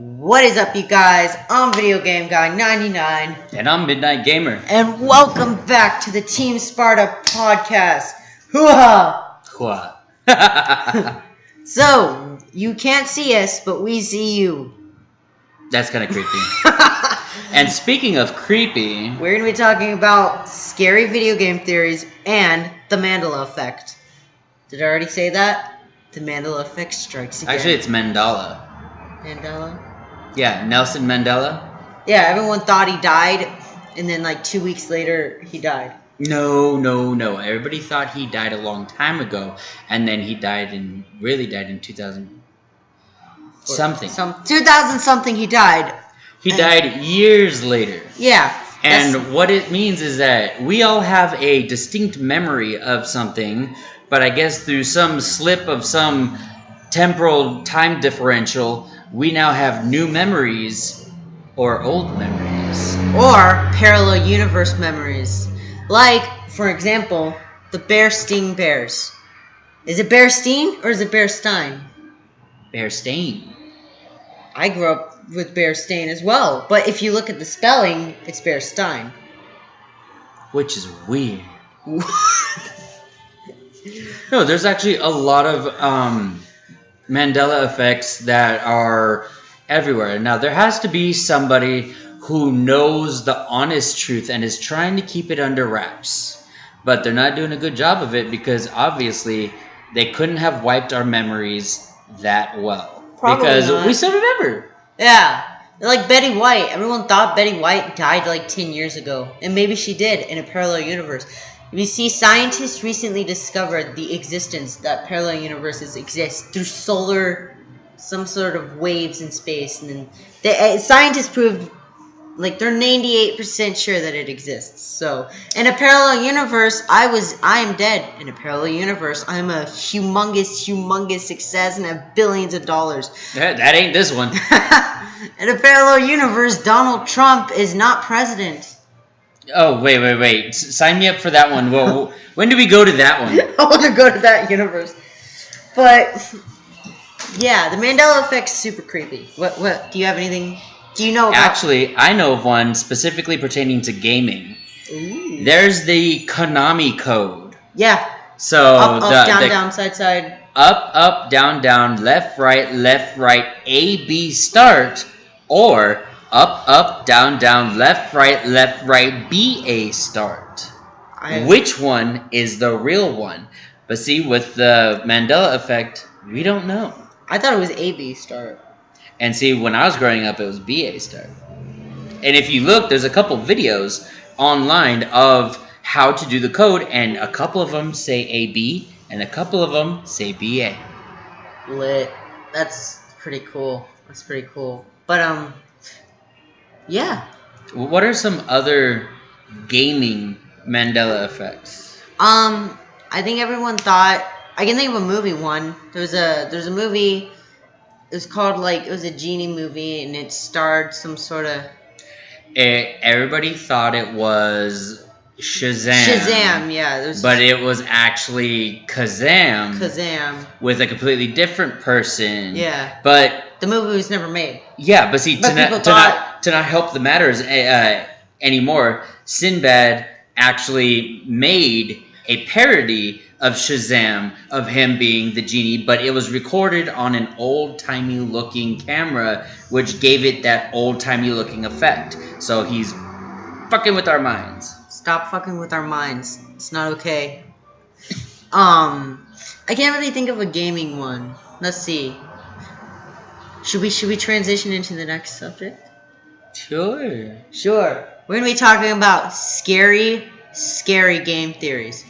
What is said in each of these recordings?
What is up, you guys? I'm Video Game Guy 99. And I'm Midnight Gamer. And welcome back to the Team Sparta podcast. Hoo-ha! Hoo-ha. So, you can't see us, but we see you. That's kind of creepy. And speaking of creepy, we're going to be talking about scary video game theories and the Mandela effect. Did I already say that? The Mandela effect strikes again. Actually, it's Mandela. Mandela? Yeah, Nelson Mandela. Yeah, everyone thought he died, and then like 2 weeks later, he died. No. Everybody thought he died a long time ago, and then he really died in 2000 something. 2000 something he died. He died years later. Yeah. And what it means is that we all have a distinct memory of something, but I guess through some slip of some temporal time differential, we now have new memories or old memories. Or parallel universe memories. Like, for example, the Bear-Steen Bears. Is it Bear-Steen or is it Bear-Stein? Bear-Stain. I grew up with Bear-Stain as well, but if you look at the spelling, it's Bear-Stein. Which is weird. No, there's actually a lot of Mandela effects that are everywhere. Now, there has to be somebody who knows the honest truth and is trying to keep it under wraps. But they're not doing a good job of it because obviously they couldn't have wiped our memories that well. Probably because not. We still remember. Yeah. Like Betty White. Everyone thought Betty White died like 10 years ago. And maybe she did in a parallel universe. You see, scientists recently discovered the existence that parallel universes exist through some sort of waves in space. And then scientists proved, like, they're 98% sure that it exists. So, in a parallel universe, I am dead. In a parallel universe, I'm a humongous success and have billions of dollars. That ain't this one. In a parallel universe, Donald Trump is not president. Oh, wait. Sign me up for that one. Well, when do we go to that one? I want to go to that universe. But, yeah, the Mandela effect's super creepy. What, do you have anything, do you know about? Actually, I know of one specifically pertaining to gaming. Ooh. There's the Konami code. Yeah. So, up, down, side. Up, down, left, right, A, B, start, or up, down, left, right, B, A, start. Which one is the real one? But see, with the Mandela effect, we don't know. I thought it was A, B, start. And see, when I was growing up, it was B, A, start. And if you look, there's a couple videos online of how to do the code, and a couple of them say A, B, and a couple of them say B, A. Lit. That's pretty cool. But, yeah. What are some other gaming Mandela effects? I think everyone thought, I can think of a movie one. There's a movie, it was called, like, it was a genie movie, and it starred some sort of... Everybody thought it was Shazam. Shazam, yeah. But it was actually Kazam. Kazam. With a completely different person. Yeah. But... the movie was never made. Yeah, but see, to not help the matters anymore, Sinbad actually made a parody of Shazam, of him being the genie, but it was recorded on an old-timey looking camera, which gave it that old-timey looking effect. So he's fucking with our minds. Stop fucking with our minds. It's not okay. I can't really think of a gaming one. Let's see. Should we transition into the next subject? Sure. We're going to be talking about scary game theories.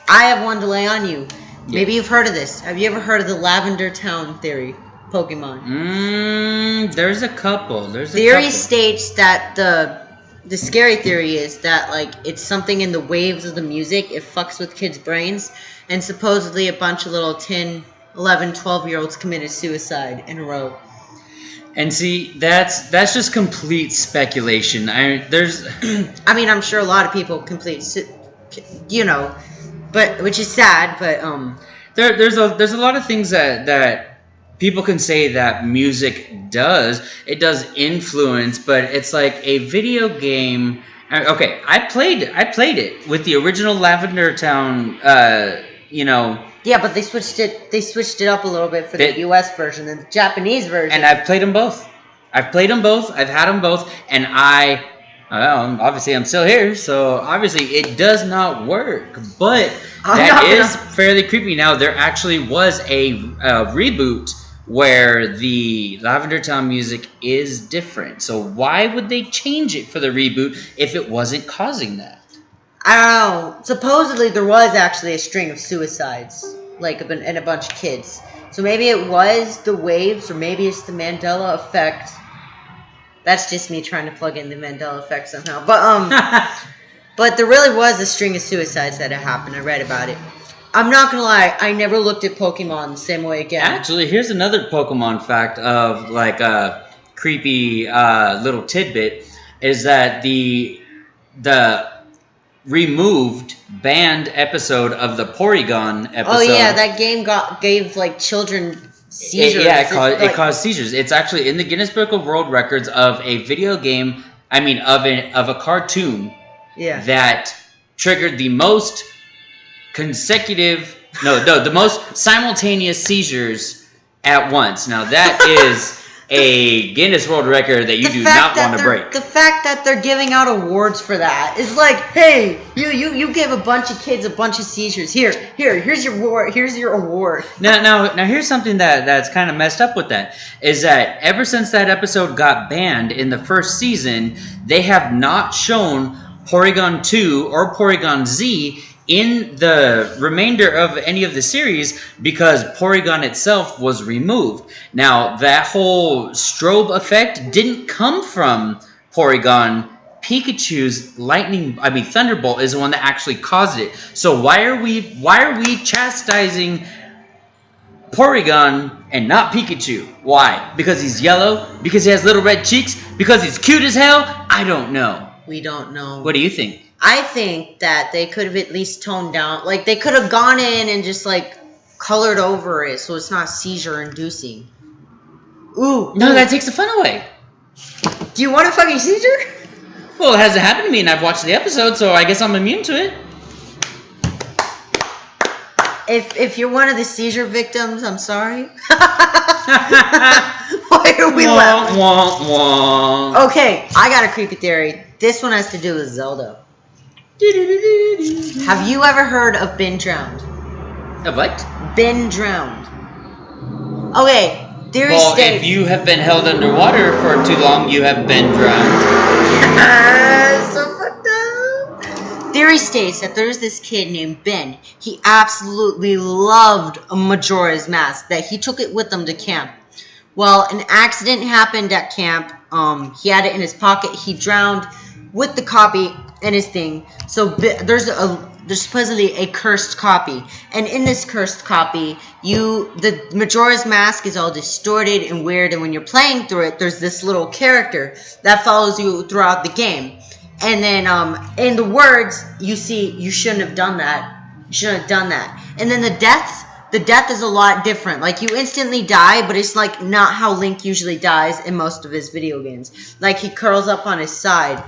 I have one to lay on you. Yeah. Maybe you've heard of this. Have you ever heard of the Lavender Town theory, Pokemon? There's a couple. Theory states that the scary theory is that, like, it's something in the waves of the music. It fucks with kids' brains. And supposedly a bunch of little 10, 11, 12-year-olds committed suicide in a row. And see, that's just complete speculation. I'm sure a lot of people but which is sad. But there's a lot of things that people can say that music does influence, but it's like a video game. Okay, I played it with the original Lavender Town. Yeah, but they switched it up a little bit for the US version and the Japanese version. And I've played them both. I've had them both, and obviously I'm still here, so obviously it does not work. But that is fairly creepy. Now, there actually was a reboot where the Lavender Town music is different. So why would they change it for the reboot if it wasn't causing that? I don't know. Supposedly there was actually a string of suicides, and a bunch of kids. So maybe it was the waves, or maybe it's the Mandela effect. That's just me trying to plug in the Mandela effect somehow. But but there really was a string of suicides that had happened. I read about it. I'm not gonna lie, I never looked at Pokemon the same way again. Actually, here's another Pokemon fact of a creepy little tidbit is that the removed banned episode of the Porygon episode. Oh yeah, that game gave children seizures. It caused seizures. It's actually in the Guinness Book of World Records of a video game. I mean, of a cartoon. Yeah. That triggered the most the most simultaneous seizures at once. Now that is a Guinness World Record that you do not want to break. The fact that they're giving out awards for that is like, hey, you give a bunch of kids a bunch of seizures. Here's your award. Here's your award. Now here's something that's kind of messed up with that is that ever since that episode got banned in the first season, they have not shown Porygon 2 or Porygon Z in the remainder of any of the series because Porygon itself was removed. Now, that whole strobe effect didn't come from Porygon. Pikachu's Thunderbolt is the one that actually caused it. So why are we chastising Porygon and not Pikachu? Why? Because he's yellow? Because he has little red cheeks? Because he's cute as hell? I don't know. We don't know. What do you think? I think that they could have at least toned down, they could have gone in and just colored over it so it's not seizure inducing. Ooh. No, that takes the fun away. Do you want a fucking seizure? Well, it hasn't happened to me and I've watched the episode, so I guess I'm immune to it. If you're one of the seizure victims, I'm sorry. Why are we laughing? Okay, I got a creepy theory. This one has to do with Zelda. Have you ever heard of been drowned? Of what? Been drowned. Okay, theory states... Well, if you have been held underwater for too long, you have been drowned. So fucked up. Theory states that there's this kid named Ben. He absolutely loved a Majora's Mask, that he took it with him to camp. Well, an accident happened at camp. He had it in his pocket. He drowned with the copy and his thing. So there's supposedly a cursed copy, and in this cursed copy, the Majora's Mask is all distorted and weird. And when you're playing through it, there's this little character that follows you throughout the game. And then in the words, you see, you shouldn't have done that. You shouldn't have done that. And then the death is a lot different. You instantly die, but it's not how Link usually dies in most of his video games. He curls up on his side.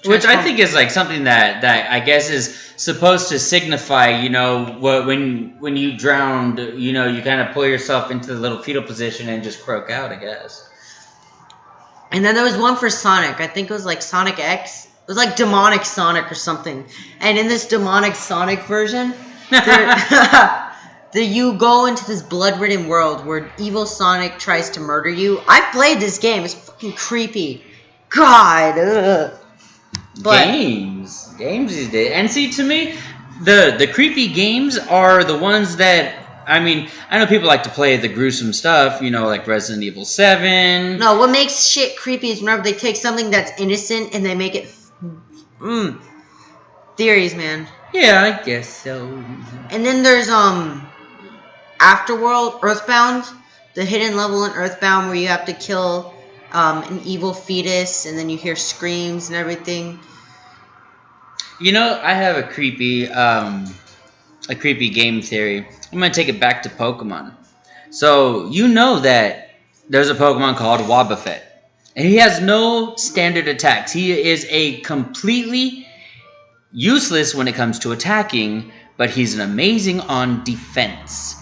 Which I think is something that I guess is supposed to signify, when you drowned, you kind of pull yourself into the little fetal position and just croak out, I guess. And then there was one for Sonic. I think it was Sonic X. It was Demonic Sonic or something. And in this Demonic Sonic version, you go into this blood-ridden world where evil Sonic tries to murder you. I played this game. It's fucking creepy. God. Ugh. But games these days. And see, to me, the creepy games are the ones that, I know people like to play the gruesome stuff, like Resident Evil 7. No, what makes shit creepy is whenever they take something that's innocent and they make it... Theories, man. Yeah, I guess so. And then there's, Afterworld, Earthbound. The hidden level in Earthbound where you have to kill... an evil fetus, and then you hear screams and everything. I have a creepy a creepy game theory. I'm going to take it back to Pokemon. So, you know that there's a Pokemon called Wobbuffet. And he has no standard attacks. He is a completely useless when it comes to attacking, but he's an amazing on defense.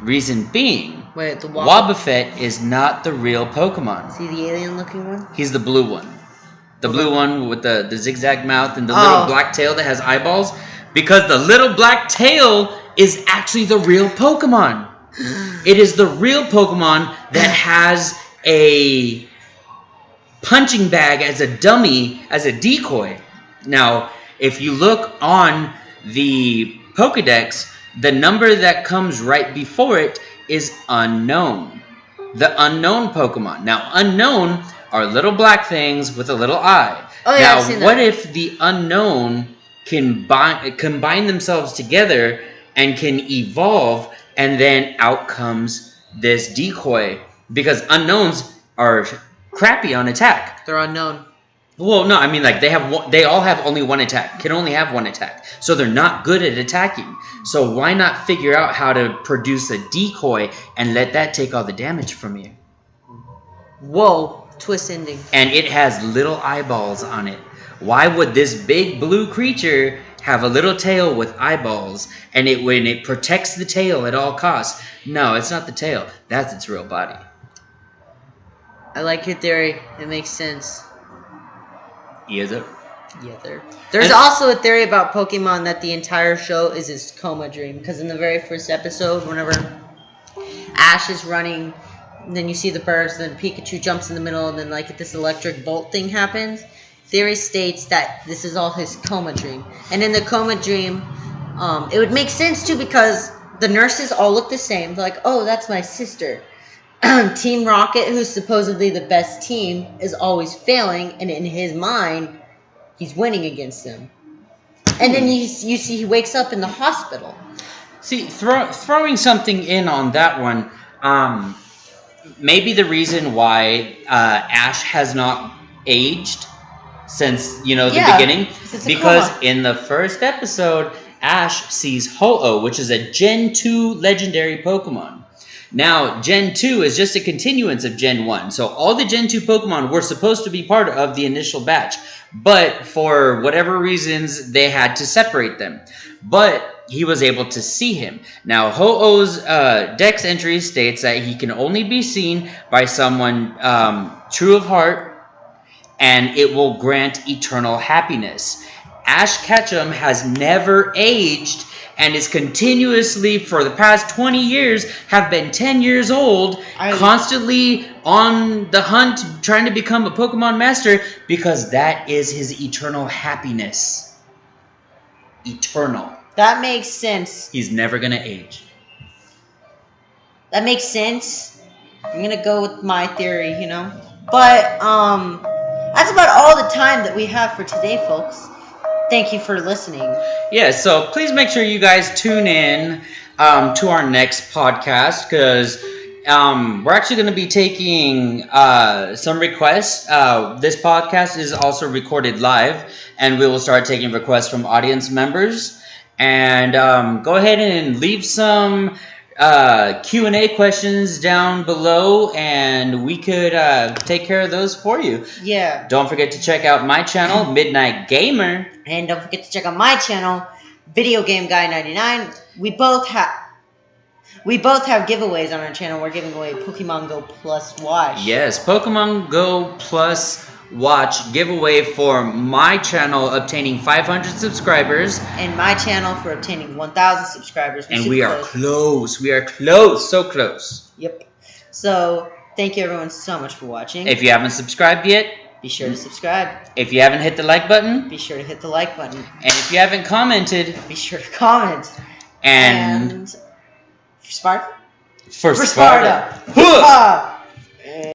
Reason being, wait, the Wobbuffet is not the real Pokemon. Is he the alien-looking one? He's the blue one. The blue one with the zigzag mouth and the little black tail that has eyeballs. Because the little black tail is actually the real Pokemon. It is the real Pokemon that has a punching bag as a dummy, as a decoy. Now, if you look on the Pokedex, the number that comes right before it is unknown. The unknown Pokemon. Now, unknown are little black things with a little eye. Oh, yeah, now, I've seen that. what if the unknown can combine themselves together and can evolve, and then out comes this decoy? Because unknowns are crappy on attack. They're unknown. Well, no, I mean, like, they all have only one attack. Can only have one attack. So they're not good at attacking. So why not figure out how to produce a decoy and let that take all the damage from you? Whoa, twist ending. And it has little eyeballs on it. Why would this big blue creature have a little tail with eyeballs, and when it protects the tail at all costs? No, it's not the tail. That's its real body. I like your theory. It makes sense. Yes, sir. Yeah, there's also a theory about Pokemon that the entire show is his coma dream. Because in the very first episode, whenever Ash is running, and then you see the burst, then Pikachu jumps in the middle, and then like this electric bolt thing happens. Theory states that this is all his coma dream. And in the coma dream, it would make sense too because the nurses all look the same. They're like, oh, that's my sister. Team Rocket, who's supposedly the best team, is always failing, and in his mind, he's winning against them. And then you see he wakes up in the hospital. See, throwing something in on that one, maybe the reason why Ash has not aged since, the beginning, because in the first episode, Ash sees Ho-Oh, which is a Gen 2 legendary Pokemon. Now, Gen 2 is just a continuance of Gen 1. So all the Gen 2 Pokemon were supposed to be part of the initial batch. But for whatever reasons, they had to separate them. But he was able to see him. Now, Ho-Oh's Dex entry states that he can only be seen by someone true of heart, and it will grant eternal happiness. Ash Ketchum has never aged and is continuously, for the past 20 years, have been 10 years old, constantly on the hunt, trying to become a Pokemon Master, because that is his eternal happiness. Eternal. That makes sense. He's never going to age. That makes sense. I'm going to go with my theory, But, that's about all the time that we have for today, folks. Thank you for listening. Yeah, so please make sure you guys tune in to our next podcast, because we're actually going to be taking some requests. This podcast is also recorded live, and we will start taking requests from audience members. And go ahead and leave some Q&A questions down below, and we could take care of those for you. Yeah. Don't forget to check out my channel, Midnight Gamer. And don't forget to check out my channel, Video Game Guy 99. We both have giveaways on our channel. We're giving away Pokemon Go Plus Watch. Yes, Pokemon Go Plus Watch giveaway for my channel obtaining 500 subscribers. And my channel for obtaining 1,000 subscribers. And we are close. We are close. So close. Yep. So, thank you everyone so much for watching. If you haven't subscribed yet, be sure to subscribe. If you haven't hit the like button, be sure to hit the like button. And if you haven't commented, be sure to comment. And for Sparta? For Sparta.